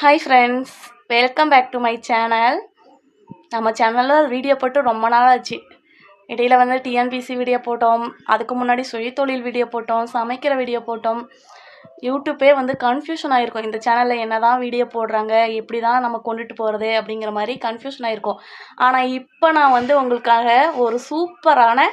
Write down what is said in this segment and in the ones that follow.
Hi friends, welcome back to my channel. நம்ம சேனலில் video போட்டு ரொம்ப நாள் ஆச்சு. இடையில் வந்து டிஎன்பிசி வீடியோ போட்டோம், அதுக்கு முன்னாடி சுயதொழில் வீடியோ போட்டோம், சமைக்கிற வீடியோ போட்டோம். யூடியூப்பே வந்து கன்ஃபியூஷன் ஆகிருக்கும், இந்த சேனலில் என்ன தான் வீடியோ போடுறாங்க, எப்படி தான் நம்ம கொண்டுட்டு போகிறது அப்படிங்கிற மாதிரி கன்ஃபியூஷன் ஆகிருக்கும். ஆனால் இப்போ நான் வந்து உங்களுக்காக ஒரு சூப்பரான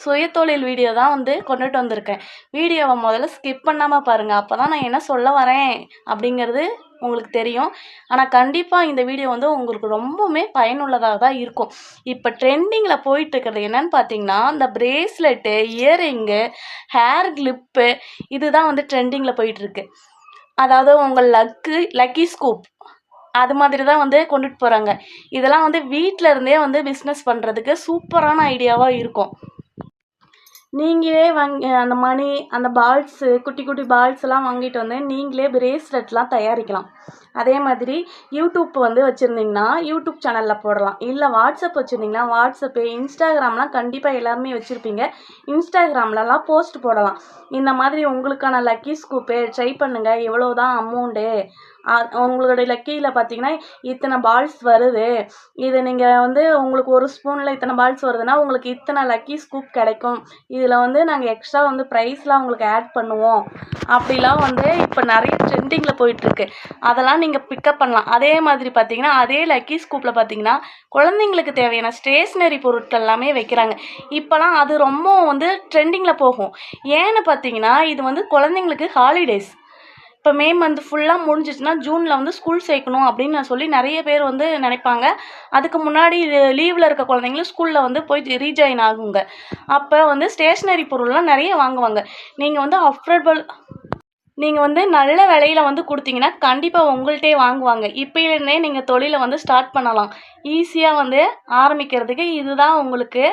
சுயதொழில் வீடியோ தான் வந்து கொண்டுட்டு வந்திருக்கேன். வீடியோவை முதல்ல ஸ்கிப் பண்ணாமல் பாருங்கள், அப்போ தான் நான் என்ன சொல்ல வரேன் அப்படிங்கிறது உங்களுக்கு தெரியும். ஆனால் கண்டிப்பாக இந்த வீடியோ வந்து உங்களுக்கு ரொம்பவுமே பயனுள்ளதாக தான் இருக்கும். இப்போ ட்ரெண்டிங்கில் போயிட்டு இருக்கிறது என்னன்னு பார்த்தீங்கன்னா, இந்த பிரேஸ்லெட்டு, இயரிங்கு, ஹேர் கிளிப்பு, இதுதான் வந்து ட்ரெண்டிங்கில் போயிட்டுருக்கு. அதாவது உங்கள் லக்கி ஸ்கூப் அது மாதிரி தான் வந்து கொண்டுட்டு போகிறாங்க. இதெல்லாம் வந்து வீட்டில் இருந்தே வந்து பிஸ்னஸ் பண்ணுறதுக்கு சூப்பரான ஐடியாவாக இருக்கும். நீங்களே அந்த மணி, அந்த பால்ஸு, குட்டி குட்டி பால்ஸ்லாம் வாங்கிட்டு வந்து நீங்களே பிரேஸ்லெட்லாம் தயாரிக்கலாம். அதே மாதிரி யூடியூப் வந்து வச்சுருந்தீங்கன்னா யூடியூப் சேனலில் போடலாம். இல்லை வாட்ஸ்அப் வச்சுருந்தீங்கன்னா வாட்ஸ்அப்பு, இன்ஸ்டாகிராம்லாம் கண்டிப்பாக எல்லாருமே வச்சுருப்பீங்க. இன்ஸ்டாகிராம்லலாம் போஸ்ட் போடலாம். இந்த மாதிரி உங்களுக்கான லக்கி ஸ்கூப்பு ட்ரை பண்ணுங்கள், எவ்வளோ தான் அமௌண்ட்டு, உங்களுடைய லக்கியில் பார்த்தீங்கன்னா இத்தனை பால்ஸ் வருது, இது நீங்கள் வந்து உங்களுக்கு ஒரு ஸ்பூனில் இத்தனை பால்ஸ் வருதுன்னா உங்களுக்கு இத்தனை லக்கி ஸ்கூப் கிடைக்கும், இதில் வந்து நாங்கள் எக்ஸ்ட்ரா வந்து ப்ரைஸ்லாம் உங்களுக்கு ஆட் பண்ணுவோம், அப்படிலாம் வந்து இப்போ நிறைய ட்ரெண்டிங்கில் போயிட்டுருக்கு. அதெல்லாம் நீங்கள் பிக்கப் பண்ணலாம். அதே மாதிரி பார்த்தீங்கன்னா அதே லக்கி ஸ்கூப்பில் பார்த்தீங்கன்னா குழந்தைங்களுக்கு தேவையான ஸ்டேஷ்னரி பொருட்கள் எல்லாமே வைக்கிறாங்க. இப்போலாம் அது ரொம்ப வந்து ட்ரெண்டிங்கில் போகும். ஏன்னு பார்த்தீங்கன்னா இது வந்து குழந்தைங்களுக்கு ஹாலிடேஸ். இப்போ மே மந்த் ஃபுல்லாக முடிஞ்சிச்சுன்னா ஜூனில் வந்து ஸ்கூல் சேர்க்கணும் அப்படின்னு சொல்லி நிறைய பேர் வந்து நினைப்பாங்க. அதுக்கு முன்னாடி லீவில் இருக்க குழந்தைங்களும் ஸ்கூலில் வந்து போய் ரீஜாயின் ஆகுங்க. அப்போ வந்து ஸ்டேஷ்னரி பொருள்லாம் நிறைய வாங்குவாங்க. நீங்கள் வந்து நல்ல விலையில் வந்து கொடுத்தீங்கன்னா கண்டிப்பாக உங்கள்கிட்டே வாங்குவாங்க. இப்போலேருந்தே நீங்கள் தொழிலை வந்து ஸ்டார்ட் பண்ணலாம். ஈஸியாக வந்து ஆரம்பிக்கிறதுக்கு இதுதான் உங்களுக்கு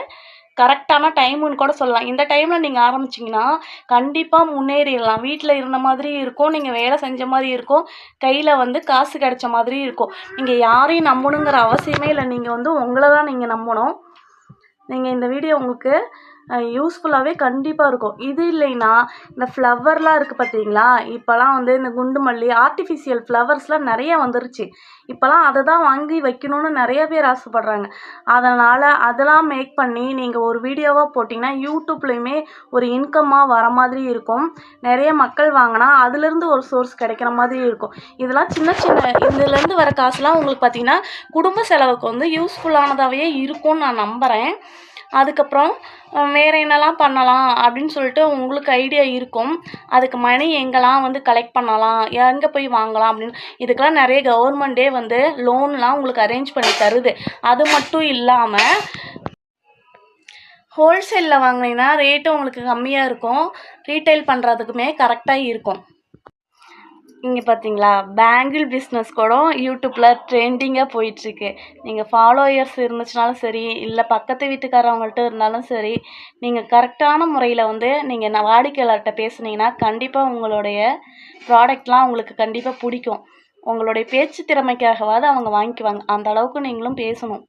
கரெக்டான டைமுன்னு கூட சொல்லலாம். இந்த டைமில் நீங்கள் ஆரம்பிச்சிங்கன்னா கண்டிப்பாக முன்னேறிடலாம். வீட்டில் இருந்த மாதிரி இருக்கும், நீங்கள் வேலை செஞ்ச மாதிரி இருக்கும், கையில் வந்து காசு கிடைச்ச மாதிரி இருக்கும். நீங்கள் யாரையும் நம்பணுங்கிற அவசியமே இல்லை. நீங்கள் வந்து உங்களை தான் நீங்கள் நம்பணும். நீங்கள் இந்த வீடியோ உங்களுக்கு யூஸ்ஃபுல்லாகவே கண்டிப்பாக இருக்கும். இது இல்லைன்னா இந்த ஃப்ளவர்லாம் இருக்குது பார்த்தீங்களா, இப்போலாம் வந்து இந்த குண்டு மல்லி, ஆர்டிஃபிஷியல் ஃப்ளவர்ஸ்லாம் நிறைய வந்துருச்சு. இப்போலாம் அதை தான் வாங்கி வைக்கணும்னு நிறைய பேர் ஆசைப்பட்றாங்க. அதனால் அதெல்லாம் மேக் பண்ணி நீங்கள் ஒரு வீடியோவாக போட்டிங்கன்னா யூடியூப்லேயுமே ஒரு இன்கம்மாக வர மாதிரி இருக்கும். நிறைய மக்கள் வாங்கினா அதுலேருந்து ஒரு சோர்ஸ் கிடைக்கிற மாதிரி இருக்கும். இதெல்லாம் சின்ன சின்ன இதுலேருந்து வர காசுலாம் உங்களுக்கு பார்த்திங்கன்னா குடும்ப செலவுக்கு வந்து யூஸ்ஃபுல்லானதாகவே இருக்கும்னு நான் நம்புகிறேன். அதுக்கப்புறம் வேறு என்னெல்லாம் பண்ணலாம் அப்படின்னு சொல்லிட்டு உங்களுக்கு ஐடியா இருக்கும். அதுக்கு மணி எங்கெல்லாம் வந்து கலெக்ட் பண்ணலாம், எங்கே போய் வாங்கலாம் அப்படின்னு இதுக்கெல்லாம் நிறைய கவர்மெண்ட்டே வந்து லோன்லாம் உங்களுக்கு அரேஞ்ச் பண்ணி தருது. அது மட்டும் இல்லாமல் ஹோல்சேலில் வாங்கினீங்கன்னா ரேட்டும் உங்களுக்கு கம்மியாக இருக்கும், ரீட்டைல் பண்ணுறதுக்குமே கரெக்டாக இருக்கும். இங்கே பார்த்தீங்களா, பேங்கிள் பிஸ்னஸ் கூட யூடியூப்பில் ட்ரெண்டிங்காக போயிட்டுருக்கு. நீங்கள் ஃபாலோயர்ஸ் இருந்துச்சுனாலும் சரி, இல்லை பக்கத்து வீட்டுக்காரவங்கள்ட்ட இருந்தாலும் சரி, நீங்கள் கரெக்டான முறையில் வந்து நீங்கள் வாடிக்கையாளர்கிட்ட பேசுனீங்கன்னா கண்டிப்பாக உங்களுடைய ப்ராடக்ட்லாம் உங்களுக்கு கண்டிப்பாக பிடிக்கும். உங்களுடைய பேச்சு திறமைக்காகவாது அவங்க வாங்கிக்குவாங்க. அந்த அளவுக்கு நீங்களும் பேசணும்.